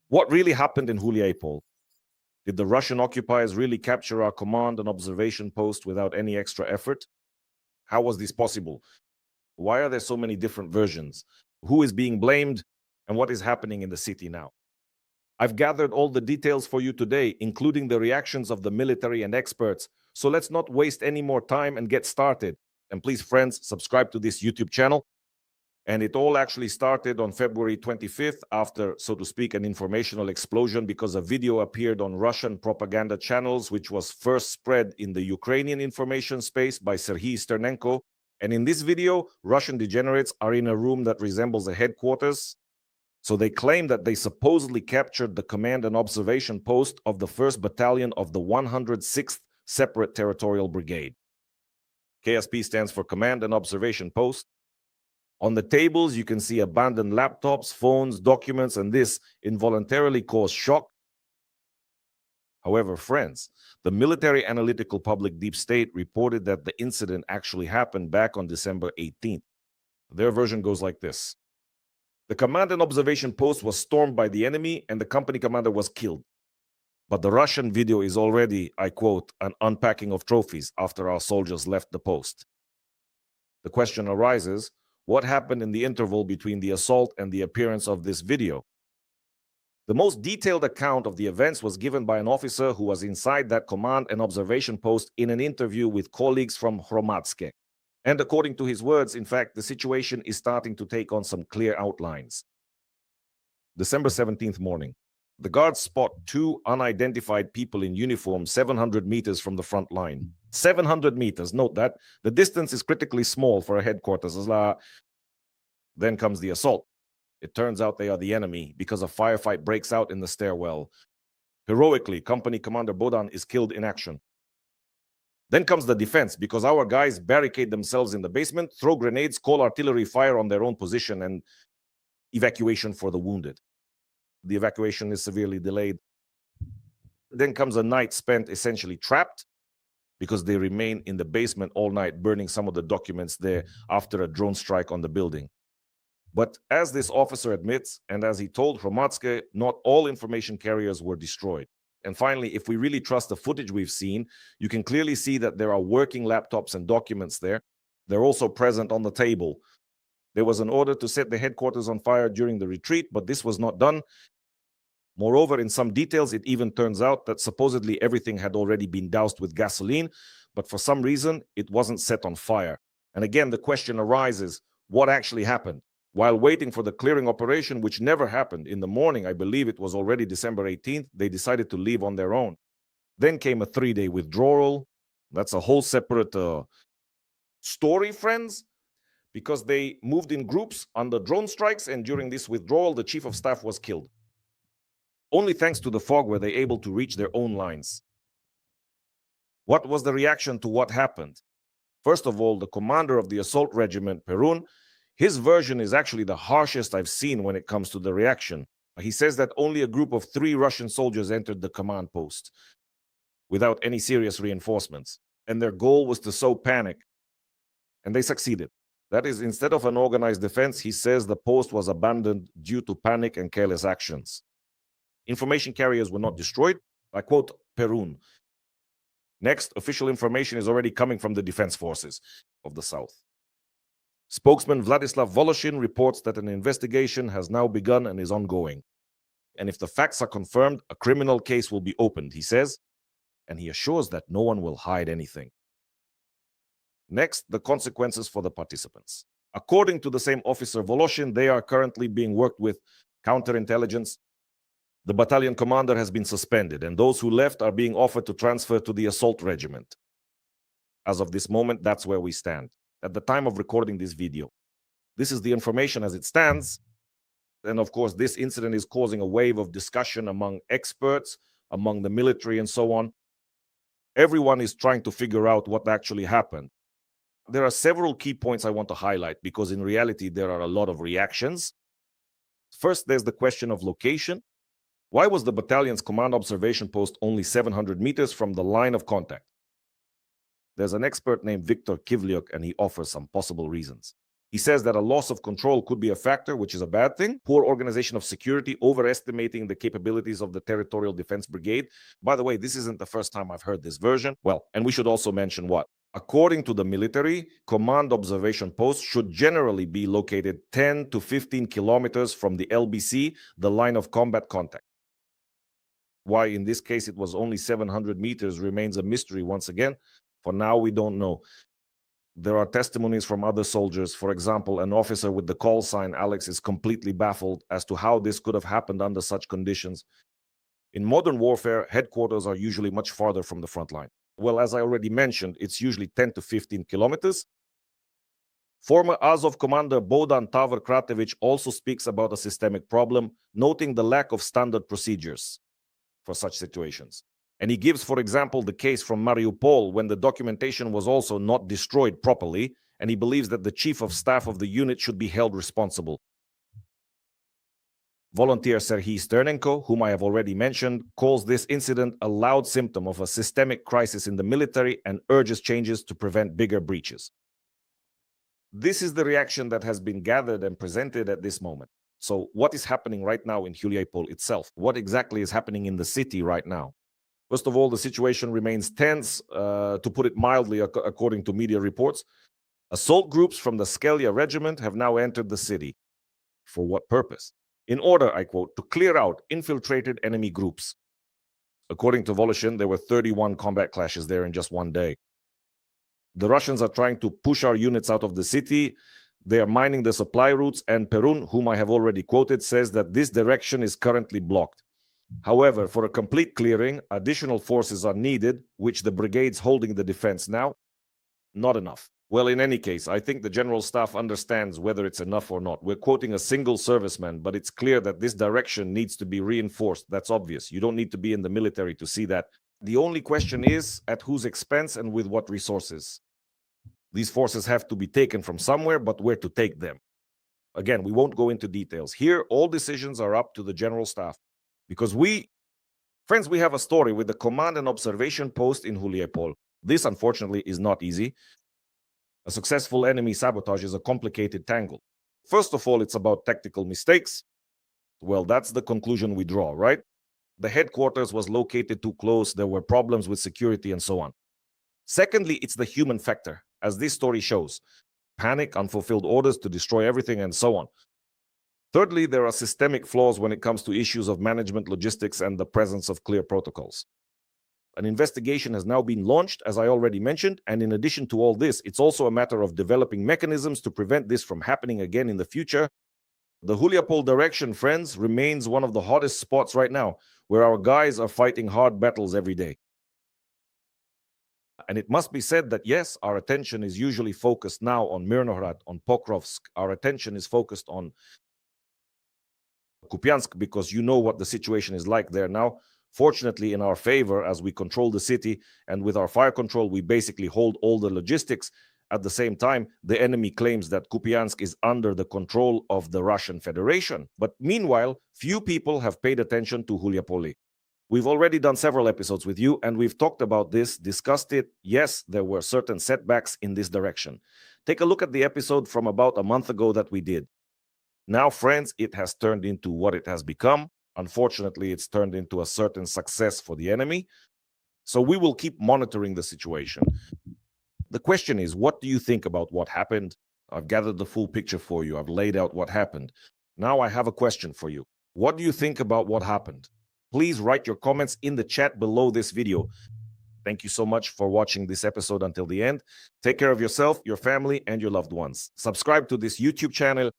What really happened in Huliaipole? Did the Russian occupiers really capture our command and observation post without any extra effort? How was this possible? Why are there so many different versions? Who is being blamed? And what is happening in the city now? I've gathered all the details for you today, including the reactions of the military and experts. So let's not waste any more time and get started. And please, friends, subscribe to this YouTube channel. And it all actually started on February 25th after, so to speak, an informational explosion because a video appeared on Russian propaganda channels, which was first spread in the Ukrainian information space by Serhiy Sternenko. And in this video, Russian degenerates are in a room that resembles a headquarters. So they claim that they supposedly captured the command and observation post of the 1st Battalion of the 106th Separate Territorial Brigade. KSP stands for Command and Observation Post. On the tables, you can see abandoned laptops, phones, documents, and this involuntarily caused shock. However, friends, the military analytical public deep state reported that the incident actually happened back on December 18th. Their version goes like this. The command and observation post was stormed by the enemy and the company commander was killed. But the Russian video is already, I quote, an unpacking of trophies after our soldiers left the post. The question arises, what happened in the interval between the assault and the appearance of this video? The most detailed account of the events was given by an officer who was inside that command and observation post in an interview with colleagues from Hromadske. And according to his words, in fact, the situation is starting to take on some clear outlines. December 17th morning. The guards spot two unidentified people in uniform 700 meters from the front line. 700 meters, note that. The distance is critically small for a headquarters. Then comes the assault. It turns out they are the enemy because a firefight breaks out in the stairwell. Heroically, company commander Bodan is killed in action. Then comes the defense because our guys barricade themselves in the basement, throw grenades, call artillery fire on their own position, and evacuation for the wounded. The evacuation is severely delayed. Then comes a night spent essentially trapped because they remain in the basement all night, burning some of the documents there after a drone strike on the building. But as this officer admits, and as he told Hromadske, not all information carriers were destroyed. And finally, if we really trust the footage we've seen, you can clearly see that there are working laptops and documents there. They're also present on the table. There was an order to set the headquarters on fire during the retreat, but this was not done. Moreover, in some details, it even turns out that supposedly everything had already been doused with gasoline, but for some reason, it wasn't set on fire. And again, the question arises, what actually happened? While waiting for the clearing operation, which never happened, in the morning, I believe it was already December 18th, they decided to leave on their own. Then came a 3-day withdrawal. That's a whole separate story, friends, because they moved in groups under drone strikes, and during this withdrawal, the chief of staff was killed. Only thanks to the fog were they able to reach their own lines. What was the reaction to what happened? First of all, the commander of the assault regiment, Perun, his version is actually the harshest I've seen when it comes to the reaction. He says that only a group of 3 Russian soldiers entered the command post without any serious reinforcements, and their goal was to sow panic. And they succeeded. That is, instead of an organized defense, he says the post was abandoned due to panic and careless actions. Information carriers were not destroyed. I quote Perun. Next, official information is already coming from the defense forces of the South. Spokesman Vladislav Voloshin reports that an investigation has now begun and is ongoing. And if the facts are confirmed, a criminal case will be opened, he says, and he assures that no one will hide anything. Next, the consequences for the participants. According to the same officer Voloshin, they are currently being worked with counterintelligence. The battalion commander has been suspended, and those who left are being offered to transfer to the assault regiment. As of this moment, that's where we stand. At the time of recording this video. This is the information as it stands. And of course, this incident is causing a wave of discussion among experts, among the military and so on. Everyone is trying to figure out what actually happened. There are several key points I want to highlight because in reality, there are a lot of reactions. First, there's the question of location. Why was the battalion's command observation post only 700 meters from the line of contact? There's an expert named Viktor Kivliuk, and he offers some possible reasons. He says that a loss of control could be a factor, which is a bad thing. Poor organization of security, overestimating the capabilities of the Territorial Defense Brigade. By the way, this isn't the first time I've heard this version. Well, and we should also mention what? According to the military, command observation posts should generally be located 10 to 15 kilometers from the LBC, the line of combat contact. Why in this case it was only 700 meters remains a mystery once again. For now, we don't know. There are testimonies from other soldiers. For example, an officer with the call sign Alex is completely baffled as to how this could have happened under such conditions. In modern warfare, headquarters are usually much farther from the front line. Well, as I already mentioned, it's usually 10 to 15 kilometers. Former Azov commander Bohdan Tavr-Kratevich also speaks about a systemic problem, noting the lack of standard procedures for such situations. And he gives, for example, the case from Mariupol when the documentation was also not destroyed properly, and he believes that the chief of staff of the unit should be held responsible. Volunteer Serhiy Sternenko, whom I have already mentioned, calls this incident a loud symptom of a systemic crisis in the military and urges changes to prevent bigger breaches. This is the reaction that has been gathered and presented at this moment. So what is happening right now in Huliaipole itself? What exactly is happening in the city right now? First of all, the situation remains tense, to put it mildly, according to media reports. Assault groups from the Skelia regiment have now entered the city. For what purpose? In order, I quote, to clear out infiltrated enemy groups. According to Voloshin, there were 31 combat clashes there in just one day. The Russians are trying to push our units out of the city. They are mining the supply routes, and Perun, whom I have already quoted, says that this direction is currently blocked. However, for a complete clearing, additional forces are needed, which the brigades holding the defense now, not enough. Well, in any case, I think the general staff understands whether it's enough or not. We're quoting a single serviceman, but it's clear that this direction needs to be reinforced. That's obvious. You don't need to be in the military to see that. The only question is at whose expense and with what resources. These forces have to be taken from somewhere, but where to take them? Again, we won't go into details. Here, all decisions are up to the general staff. Because we have a story with the command and observation post in Huliaipole. This, unfortunately, is not easy. A successful enemy sabotage is a complicated tangle. First of all, it's about tactical mistakes. Well, that's the conclusion we draw, right? The headquarters was located too close, there were problems with security and so on. Secondly, it's the human factor, as this story shows. Panic, unfulfilled orders to destroy everything, and so on. Thirdly, there are systemic flaws when it comes to issues of management, logistics, and the presence of clear protocols. An investigation has now been launched, as I already mentioned, and in addition to all this, it's also a matter of developing mechanisms to prevent this from happening again in the future. The Huliaipole direction, friends, remains one of the hottest spots right now, where our guys are fighting hard battles every day. And it must be said that, yes, our attention is usually focused now on Mirnohrad, on Pokrovsk. Our attention is focused on Kupiansk, because you know what the situation is like there now. Fortunately, in our favor, as we control the city, and with our fire control, we basically hold all the logistics. At the same time, the enemy claims that Kupiansk is under the control of the Russian Federation. But meanwhile, few people have paid attention to Huliaipole. We've already done several episodes with you, and we've talked about this, discussed it. Yes, there were certain setbacks in this direction. Take a look at the episode from about a month ago that we did. Now, friends, it has turned into what it has become. Unfortunately, it's turned into a certain success for the enemy. So we will keep monitoring the situation. The question is, what do you think about what happened? I've gathered the full picture for you. I've laid out what happened. Now I have a question for you. What do you think about what happened? Please write your comments in the chat below this video. Thank you so much for watching this episode until the end. Take care of yourself, your family, and your loved ones. Subscribe to this YouTube channel.